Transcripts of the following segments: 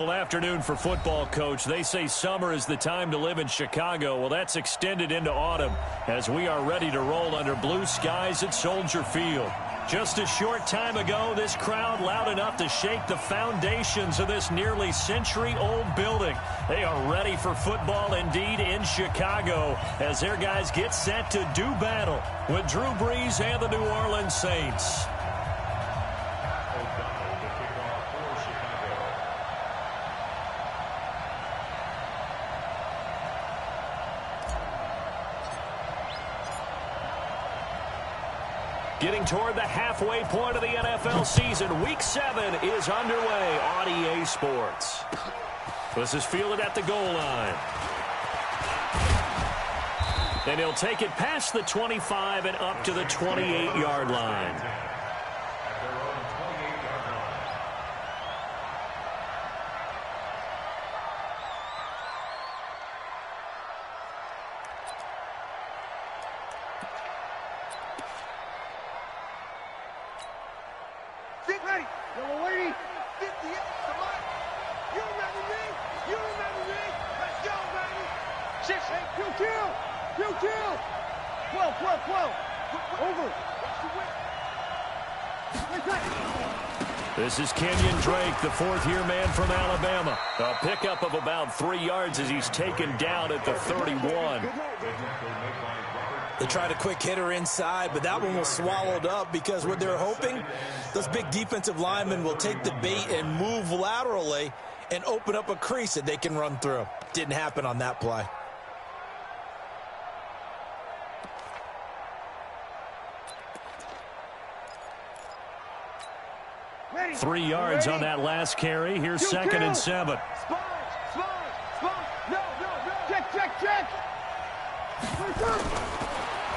Well, afternoon for football, Coach. They say summer is the time to live in Chicago. Well, that's extended into autumn as we are ready to roll under blue skies at Soldier Field. Just a short time ago, this crowd loud enough to shake the foundations of this nearly century-old building. They are ready for football indeed in Chicago as their guys get set to do battle with Drew Brees and the New Orleans Saints. Getting toward the halfway point of the NFL season, Week 7 is underway on EA Sports. This is fielded at the goal line. And he'll take it past the 25 and up to the 28-yard line. This is Kenyon Drake, the fourth-year man from Alabama. A pickup of about 3 yards as he's taken down at the 31. They tried a quick hitter inside, but that one was swallowed up because what they're hoping, those big defensive linemen will take the bait and move laterally and open up a crease that they can run through. Didn't happen on that play. 3 yards on that last carry. Here's second and 7. Check.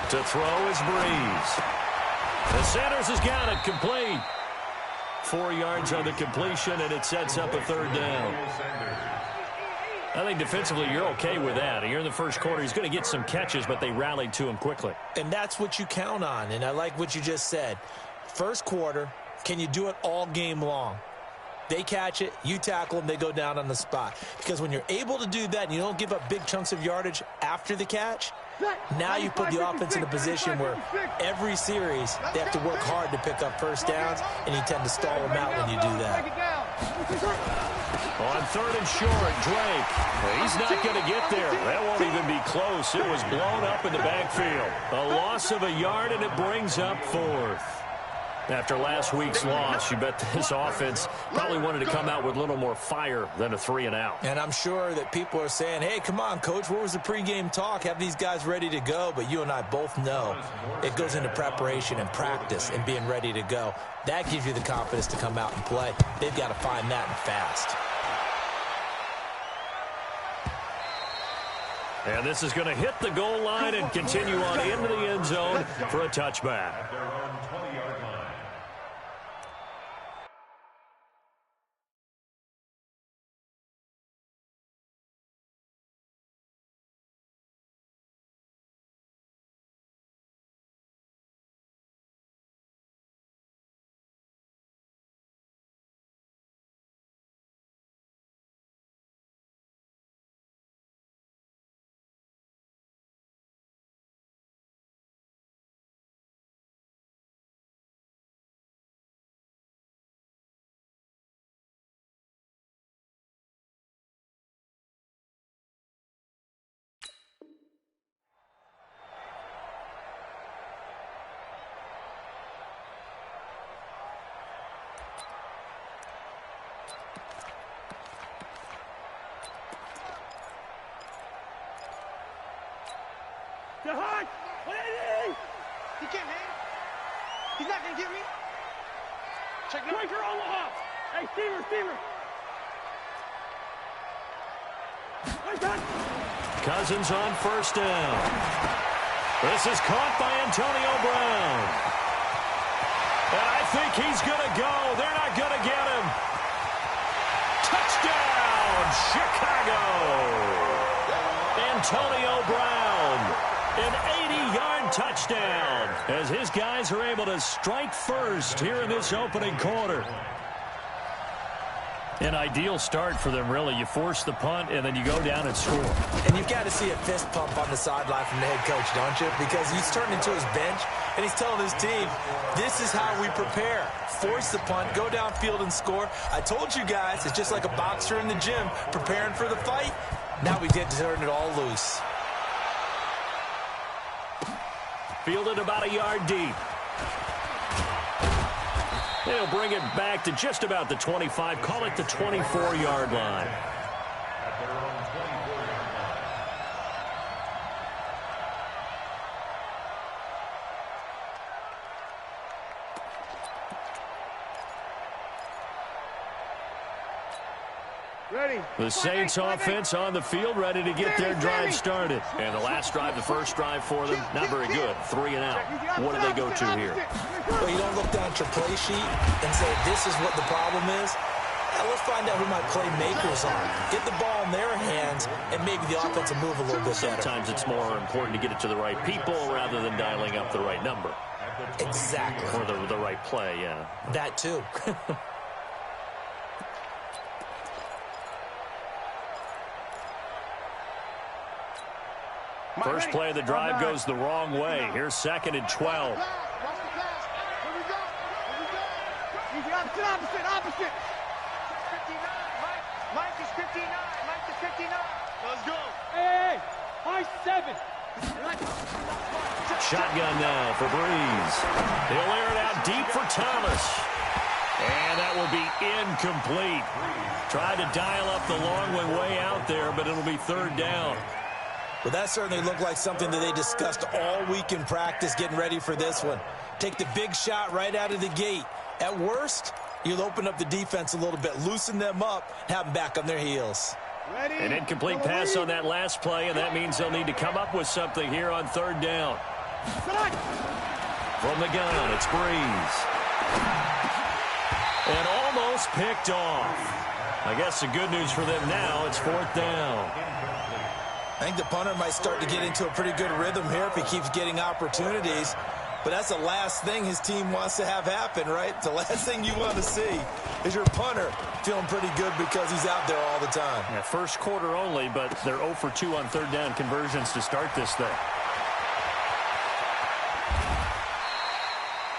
To throw is Brees. The Sanders has got it complete. 4 yards on the completion, and it sets up a third down. I think defensively you're okay with that. Here in the first quarter, he's going to get some catches, but they rallied to him quickly. And that's what you count on, and I like what you just said. First quarter, can you do it all game long? They catch it, you tackle them, they go down on the spot. Because when you're able to do that and you don't give up big chunks of yardage after the catch, now you put the offense in a position where every series they have to work hard to pick up first downs, and you tend to stall them out when you do that. On third and short, Drake. He's not going to get there. That won't even be close. It was blown up in the backfield. A loss of a yard, and it brings up fourth. After last week's loss, you bet this offense probably wanted to come out with a little more fire than a 3-and-out. And I'm sure that people are saying, hey, come on, Coach, what was the pregame talk? Have these guys ready to go? But you and I both know it goes into preparation and practice and being ready to go. That gives you the confidence to come out and play. They've got to find that and fast. And this is going to hit the goal line and continue on into the end zone for a touchback. Hard. He can't hang. He's not going to get me. Check no. Breaker on the hop. Hey, Steamer. Cousins on first down. This is caught by Antonio Brown. And I think he's going to go. They're not going to get him. Touchdown, Chicago. Antonio Brown. An 80-yard touchdown as his guys are able to strike first here in this opening quarter. An ideal start for them, really. You force the punt, and then you go down and score. And you've got to see a fist pump on the sideline from the head coach, don't you? Because he's turned into his bench, and he's telling his team, this is how we prepare. Force the punt, go downfield and score. I told you guys, it's just like a boxer in the gym preparing for the fight. Now we get to turn it all loose. Fielded about a yard deep. They'll bring it back to just about the 25. Call it the 24-yard line. Ready. The Saints offense on the field, ready to get their drive started. And the last drive, the first drive for them, not very good. 3 and out. What do they go to here? Well, you don't look down at your play sheet and say, this is what the problem is. Let's find out who my playmakers are. Get the ball in their hands, and maybe the offense will move a little bit better. Sometimes it's more important to get it to the right people rather than dialing up the right number. Exactly. Or the right play, yeah. That too. First play of the drive goes the wrong way. Here's 2nd and 12. Opposite. 59. Mike is 59. Mike is 59. Let's go. Hey. High 7. Shotgun now for Breeze. He'll air it out deep for Thomas. And that will be incomplete. Tried to dial up the long way out there, but it'll be 3rd down. Well, that certainly looked like something that they discussed all week in practice getting ready for this one. Take the big shot right out of the gate. At worst, you'll open up the defense a little bit, loosen them up, have them back on their heels. Ready. An incomplete pass on that last play, and that means they'll need to come up with something here on 3rd down. From the gun, it's Breeze. And almost picked off. I guess the good news for them now, it's 4th down. I think the punter might start to get into a pretty good rhythm here if he keeps getting opportunities. But that's the last thing his team wants to have happen, right? The last thing you want to see is your punter feeling pretty good because he's out there all the time. Yeah, first quarter only, but they're 0 for 2 on 3rd down conversions to start this thing.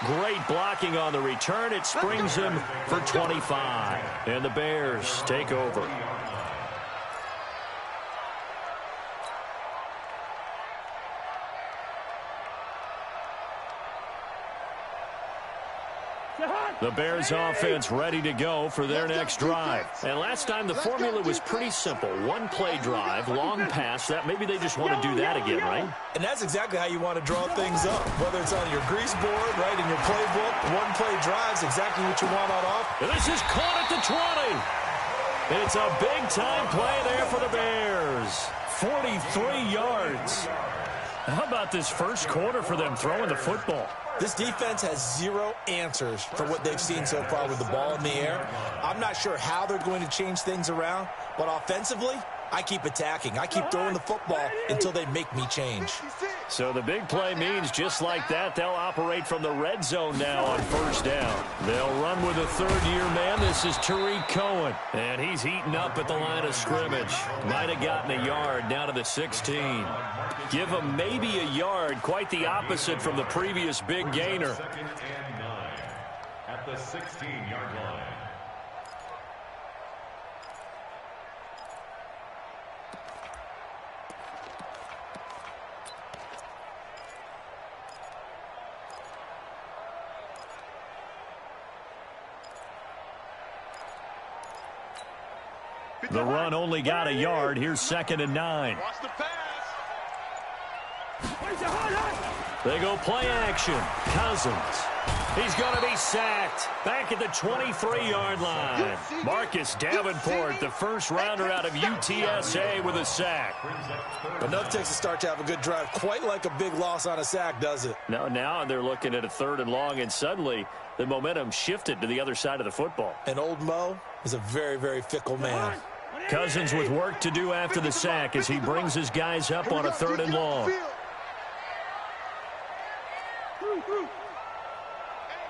Great blocking on the return. It springs him for 25. And the Bears take over. The Bears offense ready to go for their next drive. And last time the formula was pretty simple. One play drive, long pass. That maybe they just want to do that again, right? And that's exactly how you want to draw things up. Whether it's on your grease board, right, in your playbook, one play drives exactly what you want on off. And this is caught at the 20. It's a big-time play there for the Bears. 43 yards. How about this first quarter for them throwing the football? This defense has 0 answers for what they've seen so far with the ball in the air. I'm not sure how they're going to change things around, but offensively, I keep attacking. I keep throwing the football until they make me change. So the big play means just like that, they'll operate from the red zone now on 1st down. They'll run with a 3rd-year man. This is Tariq Cohen, and he's heating up at the line of scrimmage. Might have gotten a yard down to the 16. Give him maybe a yard, quite the opposite from the previous big gainer. 2nd and 9 at the 16-yard line. The run only got a yard. Here's 2nd and 9. Watch the pass. They go play action. Cousins. He's going to be sacked. Back at the 23-yard line. Marcus Davenport, the first rounder out of UTSA with a sack. Enough takes a start to have a good drive. Quite like a big loss on a sack, does it? No, now they're looking at a 3rd and long, and suddenly the momentum shifted to the other side of the football. And old Mo is a very, very fickle man. Cousins with work to do after the sack as he brings his guys up on a 3rd and long. Hey,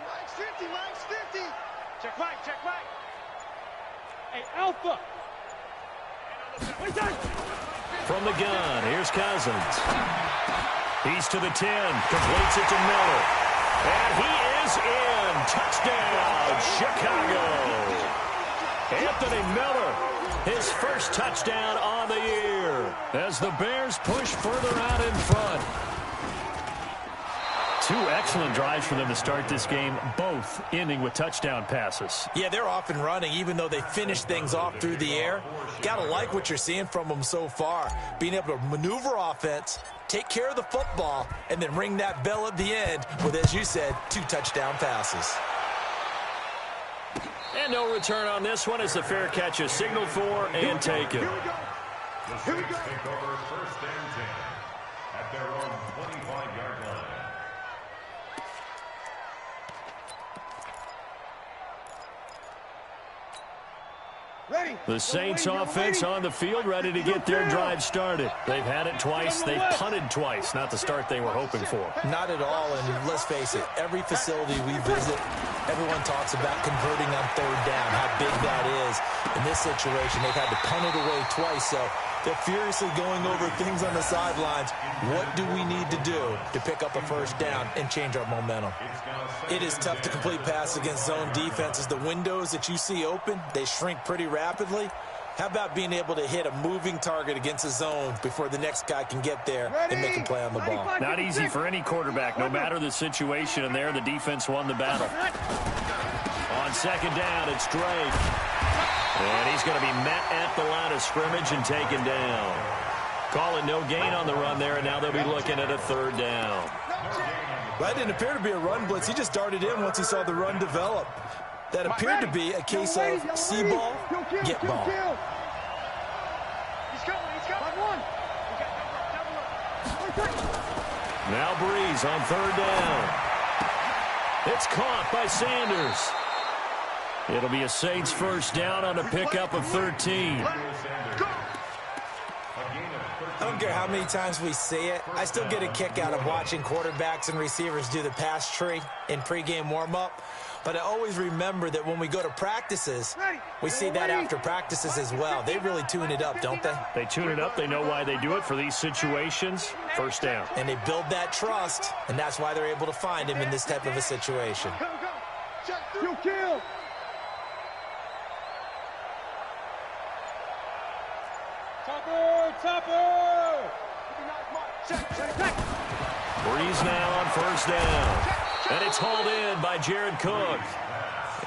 Mike's 50, Mike's 50. Check Mike, check Mike. Hey, From the gun, here's Cousins. He's to the 10, completes it to Miller. And he is in. Touchdown, Chicago. Anthony Miller, his first touchdown on the year as the Bears push further out in front. Two excellent drives for them to start this game, both ending with touchdown passes. Yeah, they're off and running, even though they finish things off through the air. Got to like what you're seeing from them so far. Being able to maneuver offense, take care of the football, and then ring that bell at the end with, as you said, 2 touchdown passes. And no return on this one as the fair catch is signaled for and taken. The Saints take over first and 10 at their own 25-yard line. The Saints offense on the field, ready to get their drive started. They've had it twice. They've punted twice. Not the start they were hoping for. Not at all, and let's face it, every facility we visit, everyone talks about converting on third down, how big that is. In this situation, they've had to punt it away twice, so they're furiously going over things on the sidelines. What do we need to do to pick up a first down and change our momentum? It is tough to complete passes against zone defenses. The windows that you see open, they shrink pretty rapidly. How about being able to hit a moving target against a zone before the next guy can get there and make a play on the ball? Not easy for any quarterback, no matter the situation, and there the defense won the battle. On second down, it's Drake. And he's going to be met at the line of scrimmage and taken down. Calling no gain on the run there, and now they'll be looking at a third down. That didn't appear to be a run blitz. He just darted in once he saw the run develop. That appeared to be a case of see ball, get ball. Now Breeze on third down. It's caught by Sanders. It'll be a Saints first down on a pickup of 13. I don't care how many times we see it. I still get a kick out of watching quarterbacks and receivers do the pass tree in pregame warm-up. But I always remember that when we go to practices, we see that after practices as well. They really tune it up, don't they? They tune it up. They know why they do it for these situations. First down. And they build that trust, and that's why they're able to find him in this type of a situation. Kill. Topper! Breeze now on first down. And it's hauled in by Jared Cook.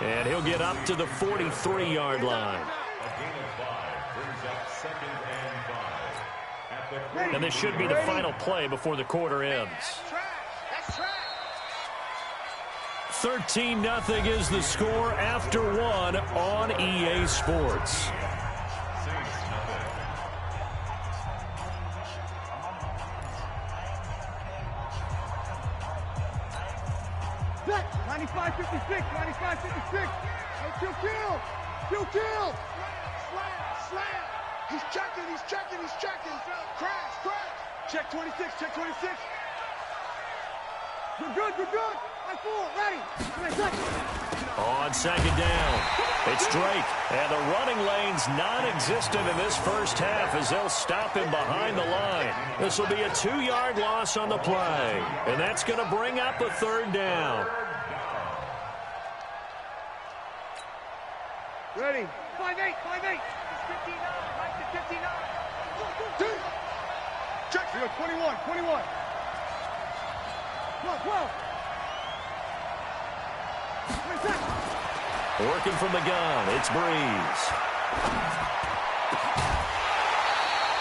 And he'll get up to the 43-yard line. And this should be the final play before the quarter ends. 13-0 is the score after one on EA Sports. 95-56, 95-56. Kill. Slam. He's checking. Crash. Check 26. We're good. High 4, ready. On second down, it's Drake. And the running lane's non-existent in this first half as they'll stop him behind the line. This will be a 2-yard loss on the play. And that's going to bring up a third down. Ready. 5-8. 59. Right to 59. Check. We got 21. 12. Working from the gun, it's Breeze.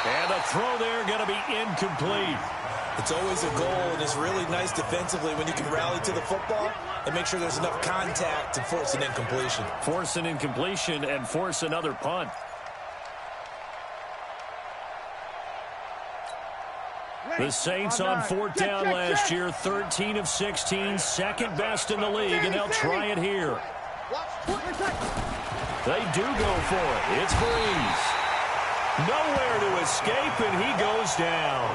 And the throw there going to be incomplete. It's always a goal, and it's really nice defensively when you can rally to the football and make sure there's enough contact to force an incompletion. Force an incompletion and force another punt. The Saints on fourth down last year, 13 of 16, second best in the league, and they'll try it here. They do go for it. It's Breeze. Nowhere to escape, and he goes down.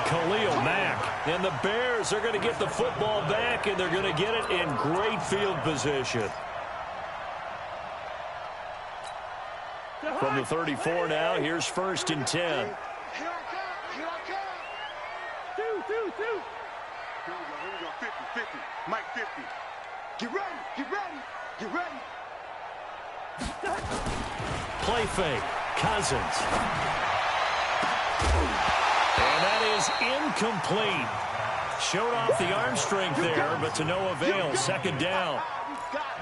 Khalil Mack. And the Bears are going to get the football back, and they're going to get it in great field position. From the 34 now, here's 1st and 10. Here I come. Here I come. Two. Here we go. 50. Mike 50. Get ready. Play fake. Cousins. And that is incomplete. Showed off the arm strength there, but to no avail. 2nd down.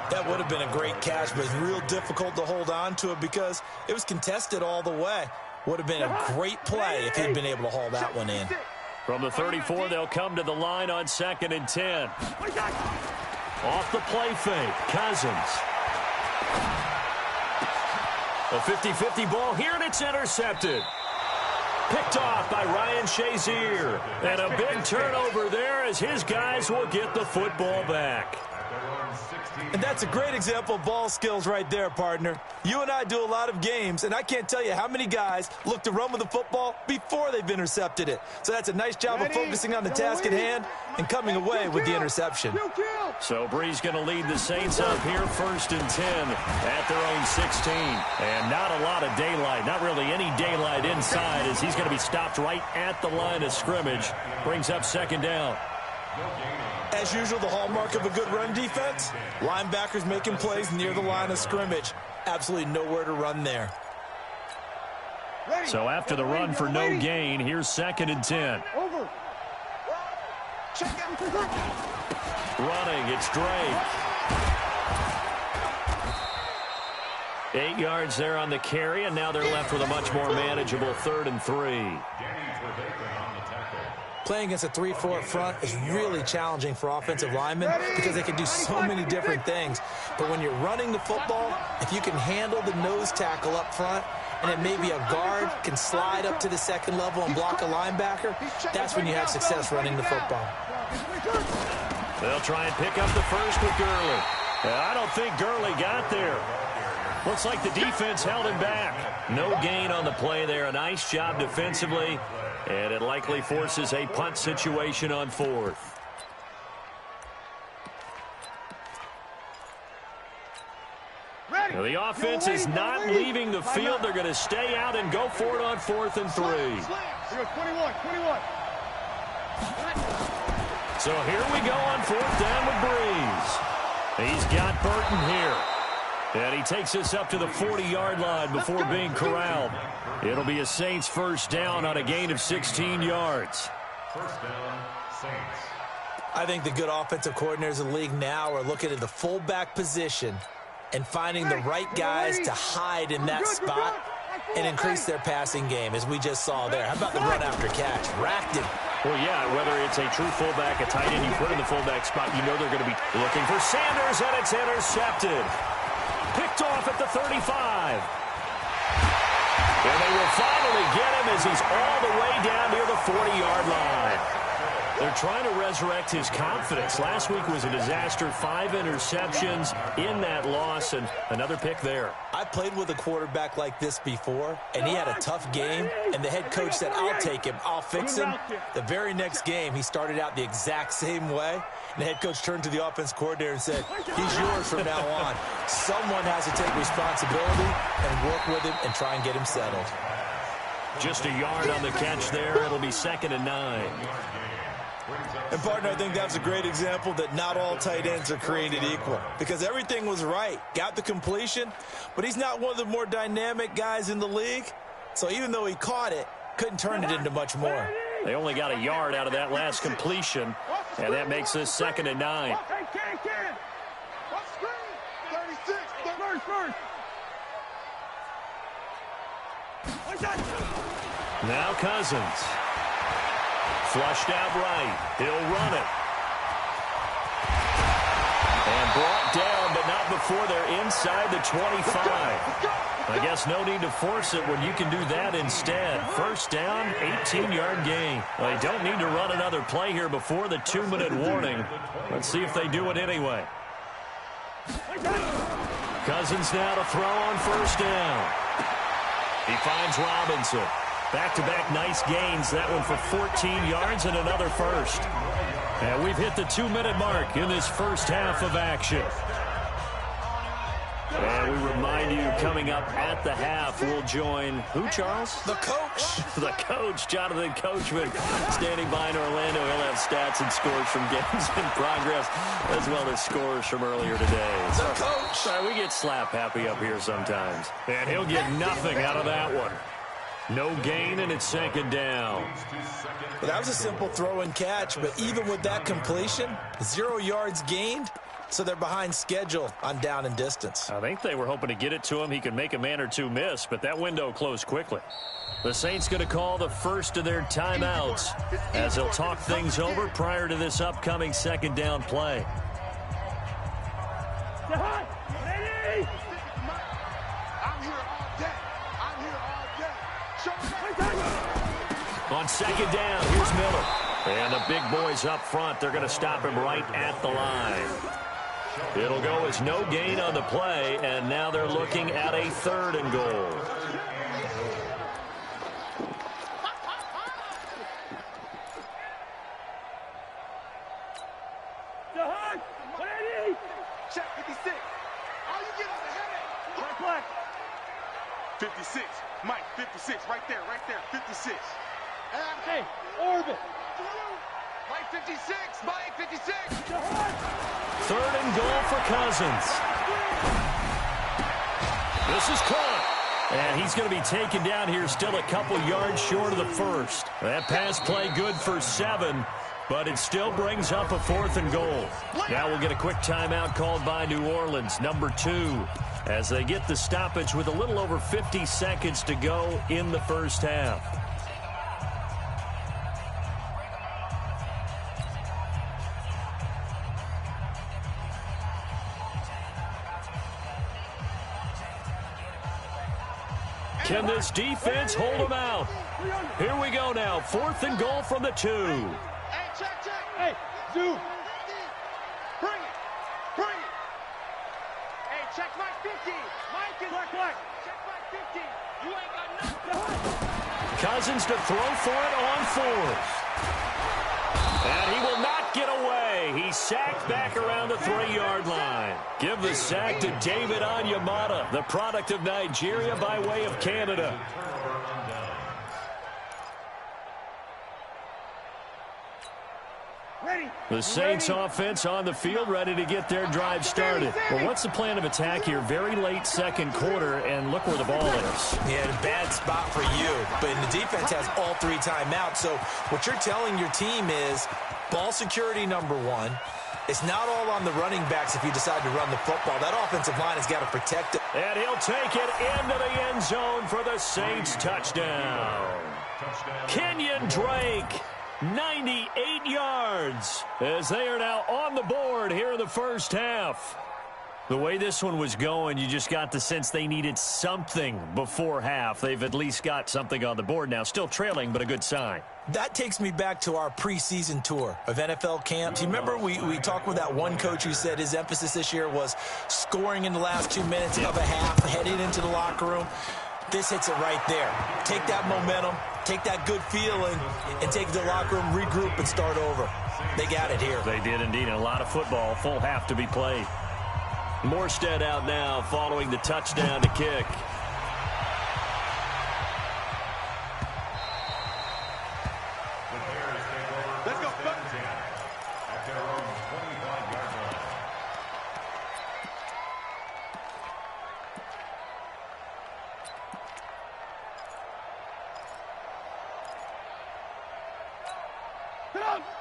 That would have been a great catch, but it's real difficult to hold on to it because it was contested all the way. Would have been a great play if he'd been able to haul that one in. From the 34, they'll come to the line on 2nd and 10. Off the play fake. Cousins. A 50-50 ball here, and it's intercepted. Picked off by Ryan Shazier. And a big turnover there as his guys will get the football back. And that's a great example of ball skills right there, partner. You and I do a lot of games, and I can't tell you how many guys look to run with the football before they've intercepted it. So that's a nice job of focusing on the task at hand and coming away with the interception. So Bree's going to lead the Saints up here 1st and 10 at their own 16. And not a lot of daylight, not really any daylight inside as he's going to be stopped right at the line of scrimmage. Brings up 2nd down. As usual, the hallmark of a good run defense, linebackers making plays near the line of scrimmage. Absolutely nowhere to run there. So after the run for no gain, here's 2nd and 10. Over. Check out. Running, it's Drake. 8 yards there on the carry, and now they're left with a much more manageable 3rd and 3. Playing against a 3-4 front is really challenging for offensive linemen because they can do so many different things. But when you're running the football, if you can handle the nose tackle up front, and then maybe a guard can slide up to the 2nd level and block a linebacker, that's when you have success running the football. They'll try and pick up the first with Gurley. I don't think Gurley got there. Looks like the defense held him back. No gain on the play there. A nice job defensively. And it likely forces a punt situation on 4th. Now the offense is not leaving the field. They're going to stay out and go for it on 4th and 3. 21. So here we go on 4th down with Breeze. He's got Burton here. And he takes us up to the 40-yard line before being corralled. It'll be a Saints 1st down on a gain of 16 yards. 1st down, Saints. I think the good offensive coordinators in the league now are looking at the fullback position and finding the right guys to hide in that spot and increase their passing game, as we just saw there. How about the run after catch? Racked him. Well, yeah, whether it's a true fullback, a tight end you put in the fullback spot, you know they're going to be looking for Sanders, and it's intercepted. Picked off at the 35. And they will finally get him as he's all the way down near the 40-yard line. They're trying to resurrect his confidence. Last week was a disaster. 5 interceptions in that loss, and another pick there. I played with a quarterback like this before, and he had a tough game, and the head coach said, I'll take him, I'll fix him. The very next game, he started out the exact same way, and the head coach turned to the offense coordinator and said, he's yours from now on. Someone has to take responsibility and work with him and try and get him settled. Just a yard on the catch there. It'll be 2nd and 9. And, partner, I think that's a great example that not all tight ends are created equal, because everything was right. Got the completion, but he's not one of the more dynamic guys in the league. So even though he caught it, couldn't turn it into much more. They only got a yard out of that last completion, and that makes this 2nd and 9. Now Cousins. Flushed out right. He'll run it. And brought down, but not before they're inside the 25. I guess no need to force it when you can do that instead. 1st down, 18-yard gain. Well, they don't need to run another play here before the 2-minute warning. Let's see if they do it anyway. Cousins now to throw on 1st down. He finds Robinson. Back-to-back nice gains. That one for 14 yards and another first. And we've hit the 2-minute mark in this first half of action. And we remind you, coming up at the half. We'll join who, Charles? The coach. The coach, Jonathan Coachman, standing by in Orlando. He'll have stats and scores from games in progress, as well as scores from earlier today. The coach. Sorry, we get slap happy up here sometimes. And he'll get nothing out of that one. No gain, and it's second down. Well, that was a simple throw and catch, but even with that completion, 0 yards gained, so they're behind schedule on down and distance. I think they were hoping to get it to him. He could make a man or two miss, but that window closed quickly. The Saints going to call the first of their timeouts as they'll talk things over prior to this upcoming second down play. Ready? On second down, here's Miller. And the big boys up front, they're going to stop him right at the line. It'll go as no gain on the play, and now they're looking at a 3rd and goal. Ready? Check 56. All you get on the head. Black. 56. Mike, 56. Right there. 56. Hey, orbit. Mike, 56. Mike, 56. 3rd and goal for Cousins. This is caught. And he's going to be taken down here, still a couple yards short of the first. That pass play good for 7, but it still brings up a 4th and goal. Now we'll get a quick timeout called by New Orleans, number 2, as they get the stoppage with a little over 50 seconds to go in the first half. Can this defense hold them out? Here we go now. 4th and goal from the 2. Hey, check. Hey, zoom. Bring it. Hey, check Mike 50. Mike is black. Check Mike 50. You ain't got nothing. Cousins to throw for it on 4th. And he will not get away. He's sacked back around the 3-yard line. Give the sack to David Onyemata, the product of Nigeria by way of Canada. The Saints offense on the field, ready to get their drive started. Well, what's the plan of attack here? Very late second quarter, and look where the ball is. Yeah, a bad spot for you. But the defense has all 3 timeouts. So what you're telling your team is ball security, number 1. It's not all on the running backs if you decide to run the football. That offensive line has got to protect it. And he'll take it into the end zone for the Saints touchdown. Kenyon Drake. 98 yards as they are now on the board here in the first half. The way this one was going, you just got the sense they needed something before half. They've at least got something on the board now. Still trailing, but a good sign. That takes me back to our preseason tour of NFL camps. You remember we talked with that one coach who said his emphasis this year was scoring in the last 2 minutes of a half, heading into the locker room. This hits it right there. Take that momentum, take that good feeling, and take it to the locker room, regroup, and start over. They got it here. They did indeed. And a lot of football, full half to be played. Morstead out now following the touchdown to kick. Let's go. At their own 25-yard line.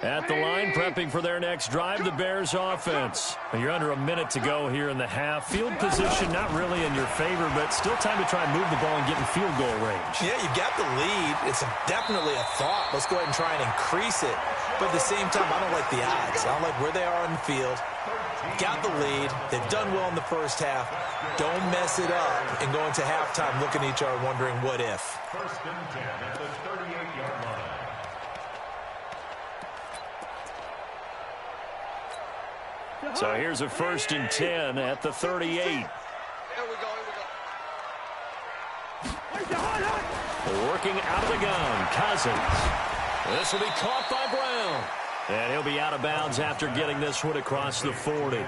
At the line, prepping for their next drive, the Bears offense. You're under a minute to go here in the half. Field position not really in your favor, but still time to try and move the ball and get in field goal range. Yeah, you got the lead. It's definitely a thought. Let's go ahead and try and increase it. But at the same time, I don't like the odds. I don't like where they are on the field. Got the lead. They've done well in the first half. Don't mess it up and go into halftime looking at each other wondering what if. 1st and 10 at the 38-yard line. So here's a 1st and 10 at the 38. Here we go. Working out of the gun, Cousins. This will be caught by Brown. And he'll be out of bounds after getting this one across the 40.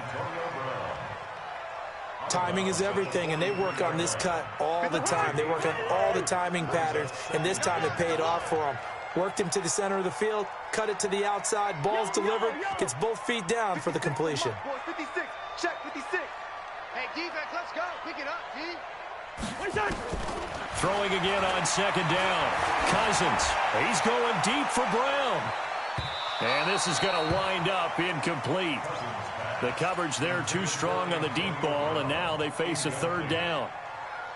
Timing is everything, and they work on this cut all the time. They work on all the timing patterns, and this time it paid off for them. Worked him to the center of the field, cut it to the outside, ball's delivered, gets both feet down for the completion. 56, check 56. Hey, defense, let's go. Pick it up, D. Throwing again on second down. Cousins, he's going deep for Brown. And this is going to wind up incomplete. The coverage there too strong on the deep ball, and now they face a third down.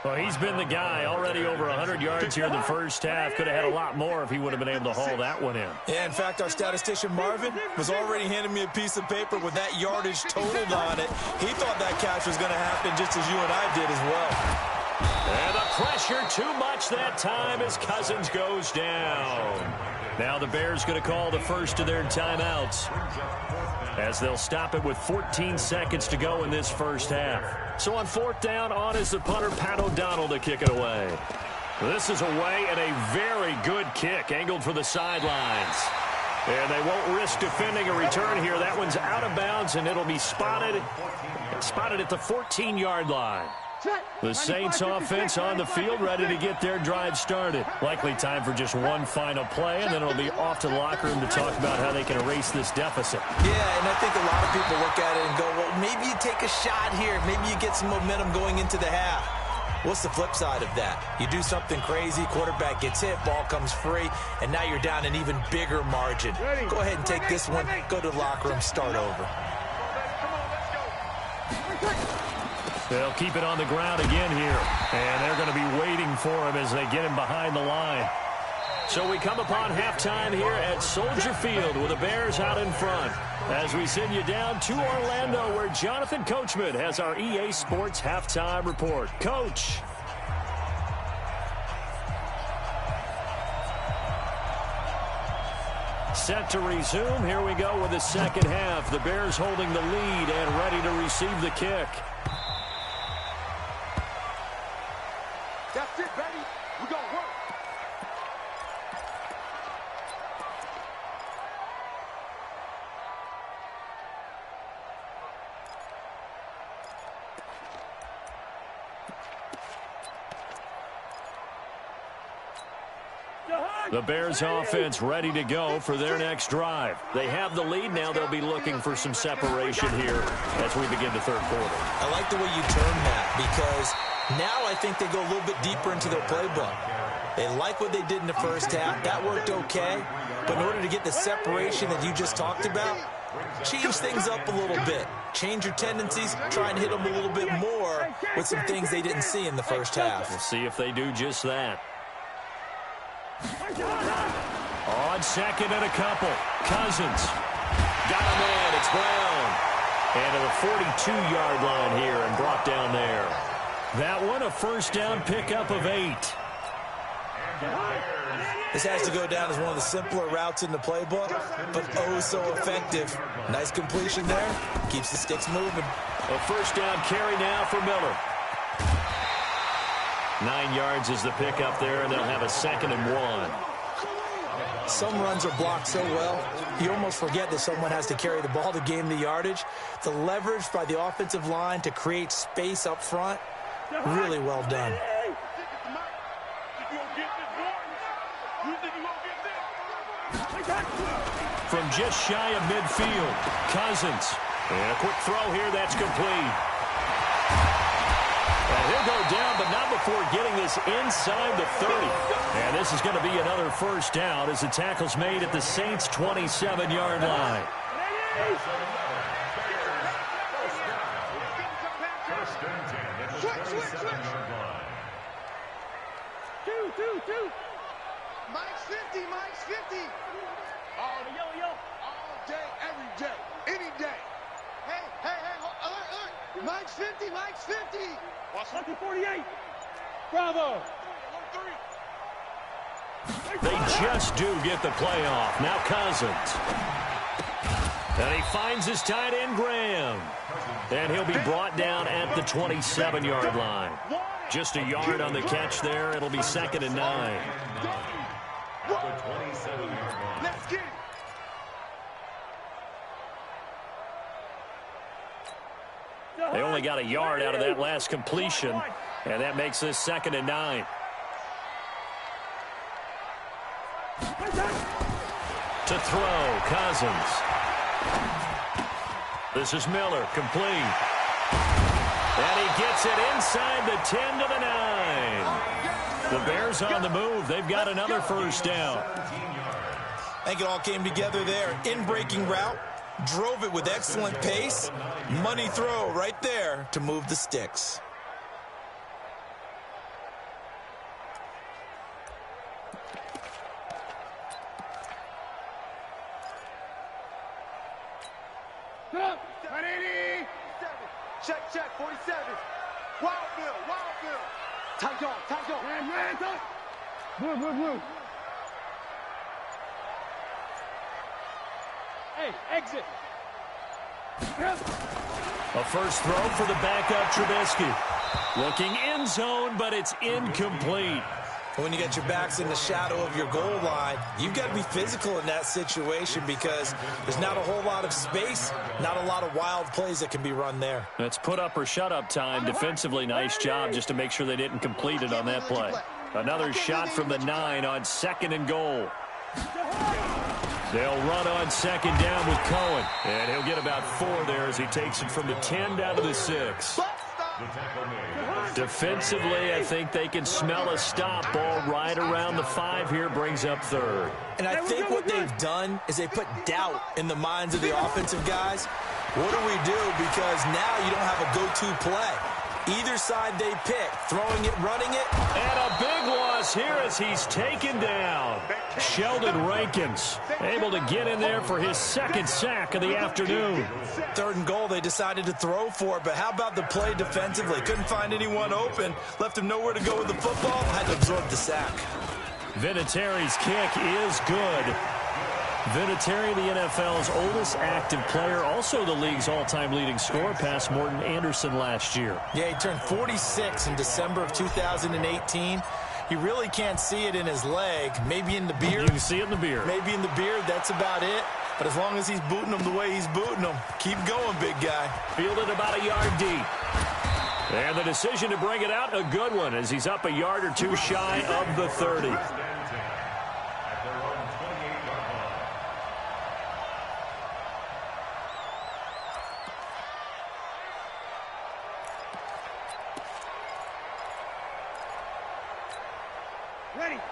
Well, he's been the guy, already over 100 yards here in the first half. Could have had a lot more if he would have been able to haul that one in. Yeah, in fact, our statistician Marvin was already handing me a piece of paper with that yardage totaled on it. He thought that catch was going to happen just as you and I did as well. And the pressure too much that time as Cousins goes down. Now the Bears going to call the first of their timeouts, as they'll stop it with 14 seconds to go in this first half. So on fourth down, on is the punter, Pat O'Donnell, to kick it away. This is away and a very good kick, angled for the sidelines. And they won't risk defending a return here. That one's out of bounds, and it'll be spotted at the 14-yard line. The Saints offense on the field, ready to get their drive started. Likely time for just one final play, and then it'll be off to the locker room to talk about how they can erase this deficit. Yeah, and I think a lot of people look at it and go, well, maybe you take a shot here. Maybe you get some momentum going into the half. What's the flip side of that? You do something crazy, quarterback gets hit, ball comes free, and now you're down an even bigger margin. Go ahead and take this one, go to the locker room, start over. They'll keep it on the ground again here, and they're going to be waiting for him as they get him behind the line. So we come upon halftime here at Soldier Field with the Bears out in front, as we send you down to Orlando, where Jonathan Coachman has our EA Sports halftime report. Coach. Set to resume. Here we go with the second half. The Bears holding the lead and ready to receive the kick. That's it, baby. We're going to work. The Bears offense ready to go for their next drive. They have the lead. Now they'll be looking for some separation here as we begin the third quarter. I like the way you term that, because now I think they go a little bit deeper into their playbook. They like what they did in the first half. That worked okay. But in order to get the separation that you just talked about, change things up a little bit. Change your tendencies. Try and hit them a little bit more with some things they didn't see in the first half. We'll see if they do just that. On second and a couple. Cousins. Got him in. It's Brown. And to the 42-yard line here and brought down there. That one a first down pickup of 8. This has to go down as one of the simpler routes in the playbook, but oh so effective. Nice completion there. Keeps the sticks moving. A first down carry now for Miller. 9 yards is the pickup there, and they'll have a 2nd and 1. Some runs are blocked so well, you almost forget that someone has to carry the ball to gain the yardage. The leverage by the offensive line to create space up front, really well done. From just shy of midfield, Cousins. And a quick throw here, that's complete. And he'll go down, but not before getting this inside the 30. And this is going to be another first down as the tackle's made at the Saints' 27-yard line. Two. Mike's 50, Mike's 50. All day, every day, any day. Hey, alert. Mike's 50, Mike's 50. Lucky 48. Bravo. They just do get the playoff. Now Cousins. And he finds his tight end, Graham. And he'll be brought down at the 27-yard line. Just a yard on the catch there. It'll be 2nd and 9. Let's get it. They only got a yard out of that last completion, and that makes this 2nd and 9. To throw, Cousins. This is Miller, complete. And he gets it inside the 10 to the 9. The Bears on the move. They've got another first down. I think it all came together there. In-breaking route, drove it with excellent pace. Money throw right there to move the sticks. Check, 47. Wild Bill. Tight on. Man, tight. Blue. Hey, exit. A first throw for the backup Trubisky. Looking end zone, but it's incomplete. When you got your backs in the shadow of your goal line, you've got to be physical in that situation because there's not a whole lot of space, not a lot of wild plays that can be run there. That's put up or shut up time. Defensively, nice job just to make sure they didn't complete it on that play. Another shot from the 9 on 2nd and goal. They'll run on 2nd down with Cohen. And he'll get about 4 there as he takes it from the 10 down to the 6. Defensively, I think they can smell a stop. Ball right around the 5 here, brings up 3rd. And I think what they've done is they put doubt in the minds of the offensive guys. What do we do? Because now you don't have a go-to play. Either side they pick, throwing it, running it. And a big loss here as he's taken down. Sheldon Rankins able to get in there for his 2nd sack of the afternoon. 3rd and goal, they decided to throw for it, but how about the play defensively? Couldn't find anyone open, left him nowhere to go with the football, had to absorb the sack. Vinatieri's kick is good. Vinatieri, the NFL's oldest active player, also the league's all-time leading scorer, past Morton Anderson last year. Yeah, he turned 46 in December of 2018. He really can't see it in his leg, maybe in the beard. You can see it in the beard. Maybe in the beard, that's about it. But as long as he's booting them the way he's booting them, keep going, big guy. Fielded about a yard deep. And the decision to bring it out, a good one, as he's up a yard or 2 shy of the 30.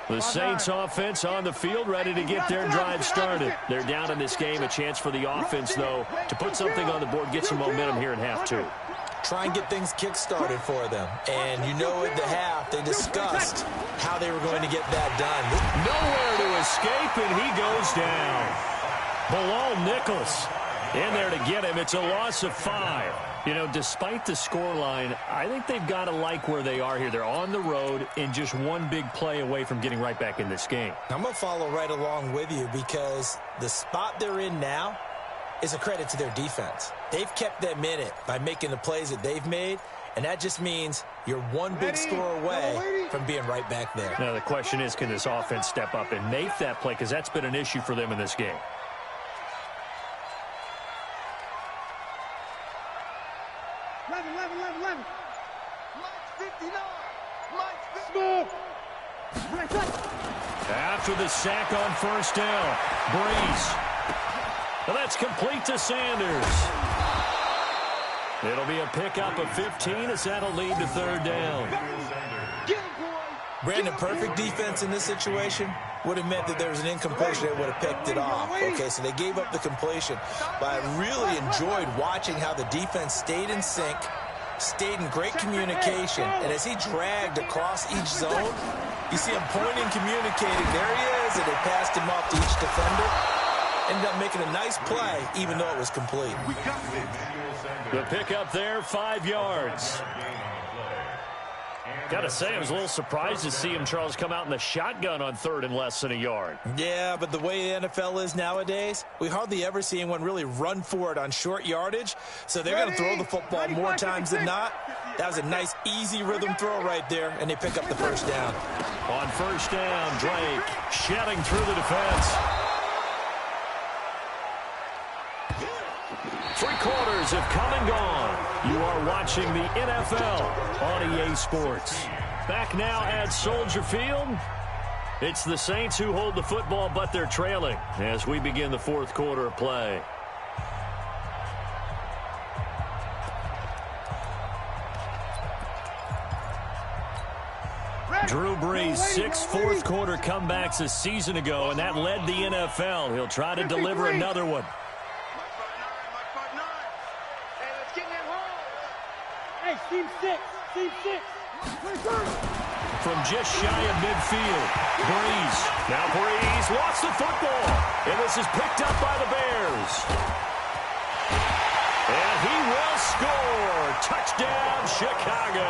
The Saints offense on the field, ready to get their drive started. They're down in this game. A chance for the offense, though, to put something on the board, get some momentum here in half 2. Try and get things kick-started for them. And you know at the half, they discussed how they were going to get that done. Nowhere to escape, and he goes down. Bilal Nichols in there to get him. It's a loss of 5. You know, despite the scoreline, I think they've got to like where they are here. They're on the road and just one big play away from getting right back in this game. I'm going to follow right along with you because the spot they're in now is a credit to their defense. They've kept them in it by making the plays that they've made, and that just means you're one big score away from being right back there. Now, the question is, can this offense step up and make that play? Because that's been an issue for them in this game. After the sack on first down, Breeze. Well, that's complete to Sanders. It'll be a pickup of 15 as that'll lead to 3rd down. Brandon, perfect defense in this situation would have meant that there was an incompletion. They would have picked it off. Okay, so they gave up the completion. But I really enjoyed watching how the defense stayed in sync, stayed in great communication, and as he dragged across each zone, you see him pointing, communicating. There he is, and they passed him off to each defender. Ended up making a nice play, even though it was complete. The pickup there, 5 yards. Got to say, I was a little surprised to see him, Charles, come out in the shotgun on 3rd and less than a yard. Yeah, but the way the NFL is nowadays, we hardly ever see anyone really run for it on short yardage. So they're going to throw the football more times than not. That was a nice, easy rhythm throw right there, and they pick up the first down. On first down, Drake shedding through the defense. 3 quarters have come and gone. You are watching the NFL on EA Sports. Back now at Soldier Field. It's the Saints who hold the football, but they're trailing as we begin the fourth quarter of play. Drew Brees, 6 fourth-quarter comebacks a season ago, and that led the NFL. He'll try to deliver another one. Hey, team 6. Team 6. From just shy of midfield, Brees. Now Brees lost the football, and this is picked up by the Bears. And he will score. Touchdown, Chicago.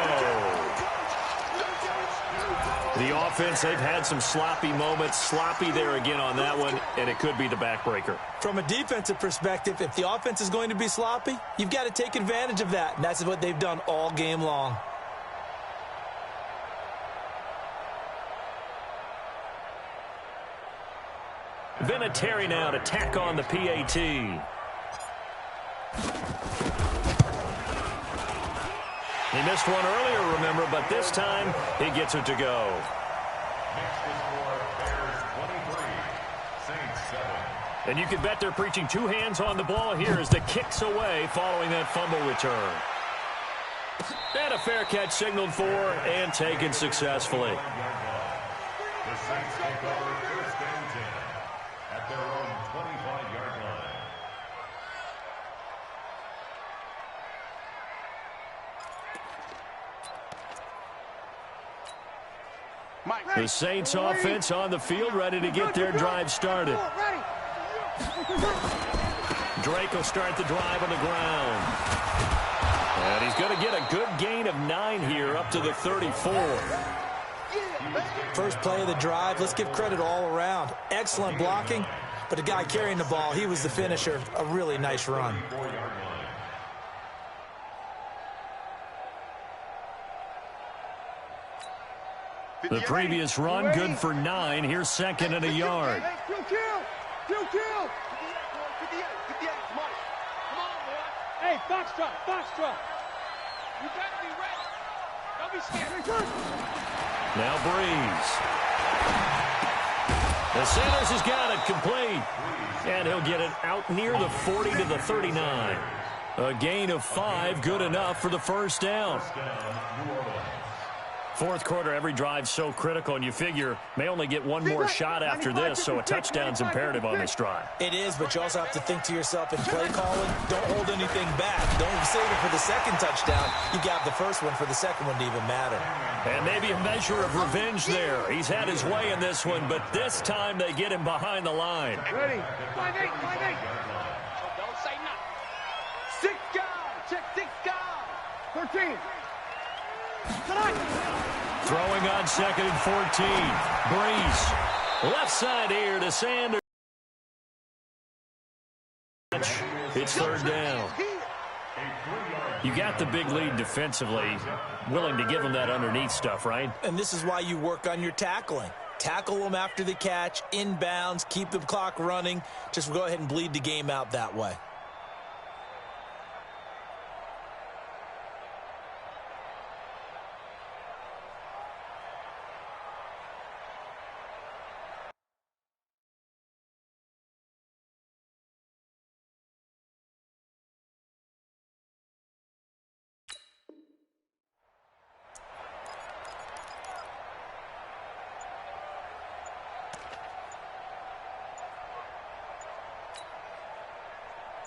The offense, they've had some sloppy moments. Sloppy there again on that one, and it could be the backbreaker. From a defensive perspective, if the offense is going to be sloppy, you've got to take advantage of that, and that's what they've done all game long. Vinatieri now to tack on the PAT. He missed one earlier, remember, but this time he gets it to go. And you can bet they're preaching two hands on the ball here as the kick's away following that fumble return. And a fair catch signaled for and taken successfully. The Saints take over first and 10 at their own 25-yard line. The Saints offense on the field, ready to get their drive started. Drake will start the drive on the ground. And he's going to get a good gain of 9 here up to the 34. First play of the drive, let's give credit all around. Excellent blocking, but the guy carrying the ball, he was the finisher. A really nice run. The previous run, good for 9. Here's second and a yard. Hey, Foxtrot, Foxtrot. You gotta be ready. Don't be scared. Now Brees. The Sanders has got it complete. And he'll get it out near the 40 to the 39. A gain of 5, good enough for the first down. Fourth quarter, every drive so critical, and you figure may only get one more shot after this, so a touchdown's imperative on this drive. It is, but you also have to think to yourself in play calling, don't hold anything back. Don't save it for the second touchdown. You got the first one for the second one to even matter. And maybe a measure of revenge there. He's had his way in this one, but this time they get him behind the line. Ready? 5-8, 5-8. Don't say nothing. 6 guys. Check 6 guys. 13. Throwing on second and 14. Brees. Left side here to Sanders. It's third down. You got the big lead defensively. Willing to give them that underneath stuff, right? And this is why you work on your tackling. Tackle them after the catch, inbounds, keep the clock running. Just go ahead and bleed the game out that way.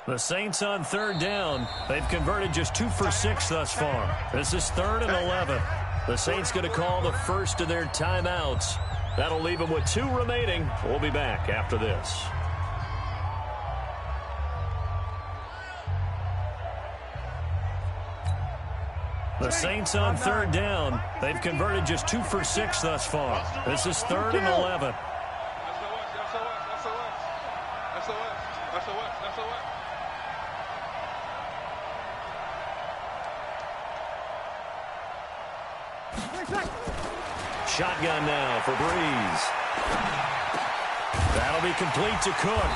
The Saints on third down. They've converted just 2 for 6 thus far. This is 3rd and 11. The Saints going to call the first of their timeouts. That'll leave them with 2 remaining. We'll be back after this. The Saints on third down. They've converted just 2 for 6 thus far. This is 3rd and 11. Shotgun now for Brees. That'll be complete to Cook.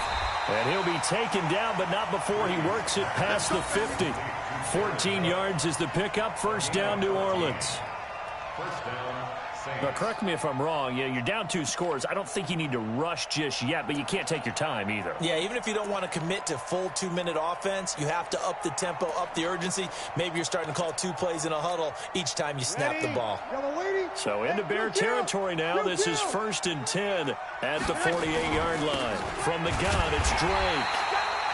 And he'll be taken down, but not before he works it past the 50. 14 yards is the pickup. First down, New Orleans. First down, Saints. Now, correct me if I'm wrong. Yeah, you're down 2 scores. I don't think you need to rush just yet, but you can't take your time either. Yeah, even if you don't want to commit to full 2-minute offense, you have to up the tempo, up the urgency. Maybe you're starting to call 2 plays in a huddle each time you snap the ball. So into Bear territory now. This is 1st and 10 at the 48-yard line. From the gun, it's Drake.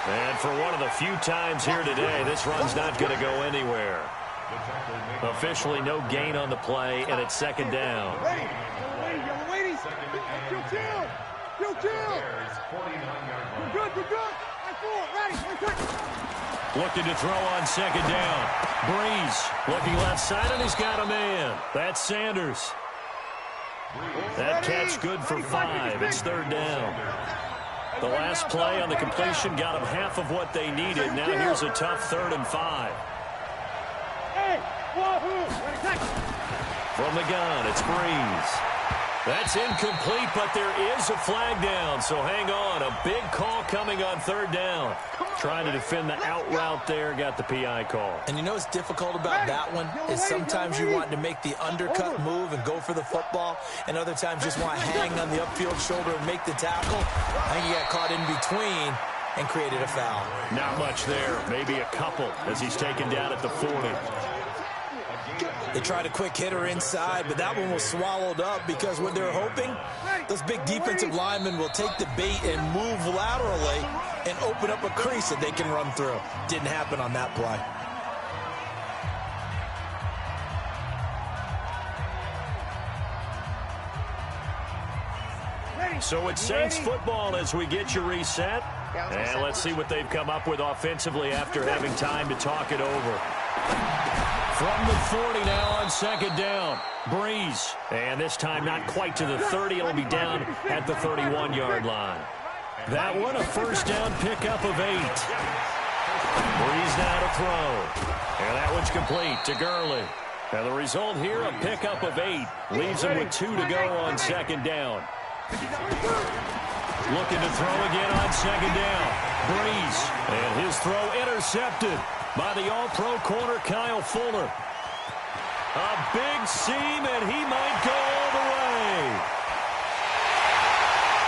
And for one of the few times here today, this run's not going to go anywhere. Officially no gain on the play, and it's 2nd down. Looking to throw on 2nd down. Breeze looking left side, and he's got a man. That's Sanders. That catch good for 5. It's 3rd down. The last play on the completion got them half of what they needed. Now here's a tough 3rd and 5. From the gun, it's Breeze. That's incomplete, but there is a flag down, so hang on. A big call coming on 3rd down. Trying to defend the out route there, got the PI call. And you know what's difficult about that one is sometimes you want to make the undercut move and go for the football, and other times just want to hang on the upfield shoulder and make the tackle. I think he got caught in between and created a foul. Not much there, maybe a couple as he's taken down at the 40. They tried a quick hitter inside, but that one was swallowed up because what they're hoping, those big defensive linemen will take the bait and move laterally and open up a crease that they can run through. Didn't happen on that play. So it's Saints football as we get you reset. And let's see what they've come up with offensively after having time to talk it over. From the 40 now on 2nd down. Breeze. And this time not quite to the 30. It'll be down at the 31-yard line. That one a 1st down pickup of 8. Breeze now to throw. And that one's complete to Gurley. And the result here, a pickup of 8. Leaves him with 2 to go on 2nd down. Looking to throw again on 2nd down. Breeze. And his throw intercepted by the all-pro corner, Kyle Fuller. A big seam, and he might go all the way.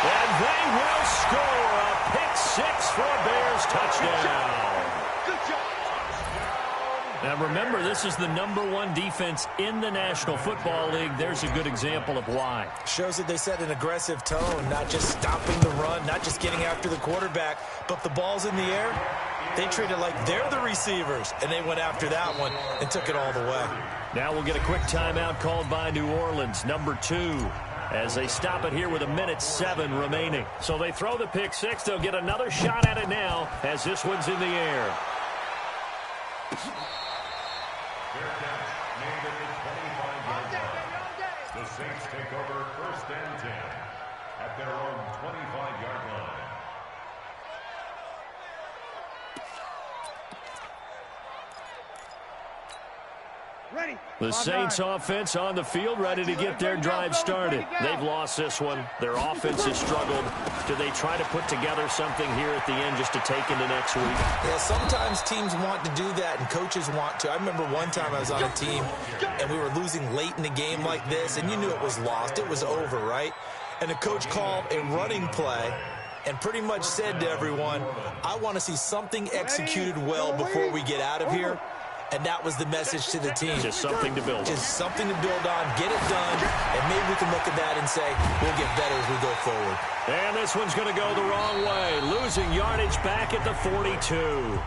And they will score a pick-6 for a Bears touchdown. Now remember, this is the #1 defense in the National Football League. There's a good example of why. Shows that they set an aggressive tone, not just stopping the run, not just getting after the quarterback, but the ball's in the air. They treat it like they're the receivers, and they went after that one and took it all the way. Now we'll get a quick timeout called by New Orleans, #2, as they stop it here with 1:07 remaining. So they throw the pick-6. They'll get another shot at it now as this one's in the air. The Saints take over 1st and 10 at their own 25-yard line. The Saints offense on the field, ready to get their drive started. They've lost this one. Their offense has struggled. Do they try to put together something here at the end just to take into next week? Yeah, sometimes teams want to do that and coaches want to. I remember one time I was on a team and we were losing late in the game like this, and you knew it was lost. It was over, right? And the coach called a running play and pretty much said to everyone, I want to see something executed well before we get out of here. And that was the message to the team. Just something to build on. Just something to build on, get it done, and maybe we can look at that and say, we'll get better as we go forward. And this one's going to go the wrong way. Losing yardage back at the 42.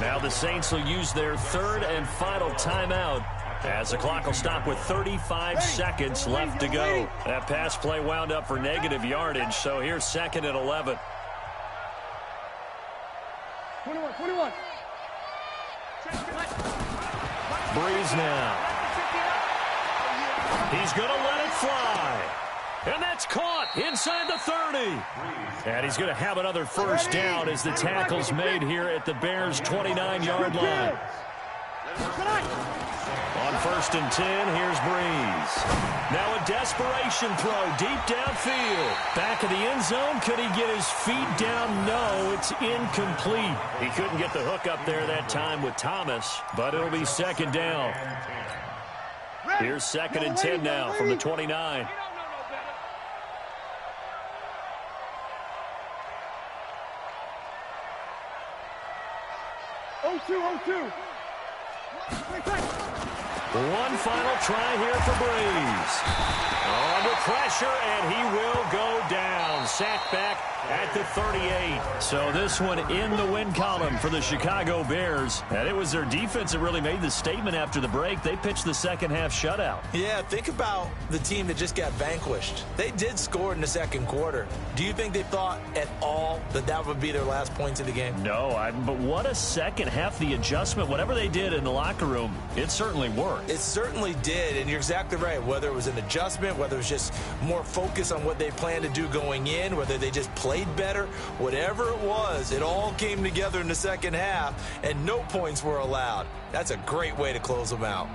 Now the Saints will use their 3rd and final timeout as the clock will stop with 35 seconds left to go. That pass play wound up for negative yardage, so here's 2nd and 11. 21. Breeze now. He's going to let it fly. And that's caught inside the 30. And he's going to have another 1st down as the tackle's made here at the Bears' 29-yard line. On 1st and 10, here's Breeze. Now a desperation throw deep downfield. Back of the end zone. Could he get his feet down? No, it's incomplete. He couldn't get the hook up there that time with Thomas, but it'll be 2nd down. Here's 2nd and 10 now from the 29. One final try here for Breeze. Under pressure, and he will go down. Sacked back at the 38. So this one in the win column for the Chicago Bears. And it was their defense that really made the statement after the break. They pitched the second half shutout. Yeah, think about the team that just got vanquished. They did score in the second quarter. Do you think they thought at all that that would be their last points of the game? No, but what a second half. The adjustment, whatever they did in the locker room, it certainly worked. It certainly did, and you're exactly right. Whether it was an adjustment, whether it was just more focus on what they planned to do going in, whether they just played better, whatever it was, it all came together in the second half, and no points were allowed. That's a great way to close them out.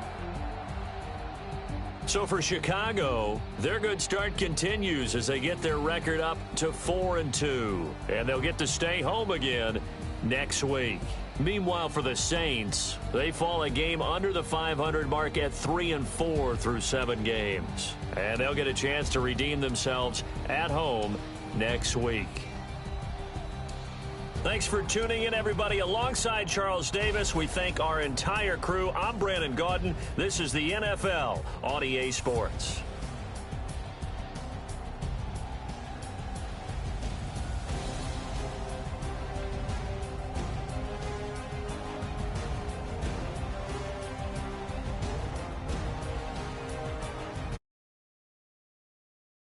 So for Chicago, their good start continues as they get their record up to 4-2, and they'll get to stay home again next week. Meanwhile, for the Saints, they fall a game under the 500 mark at 3-4 through 7 games. And they'll get a chance to redeem themselves at home next week. Thanks for tuning in, everybody. Alongside Charles Davis, we thank our entire crew. I'm Brandon Gaudin. This is the NFL on EA Sports.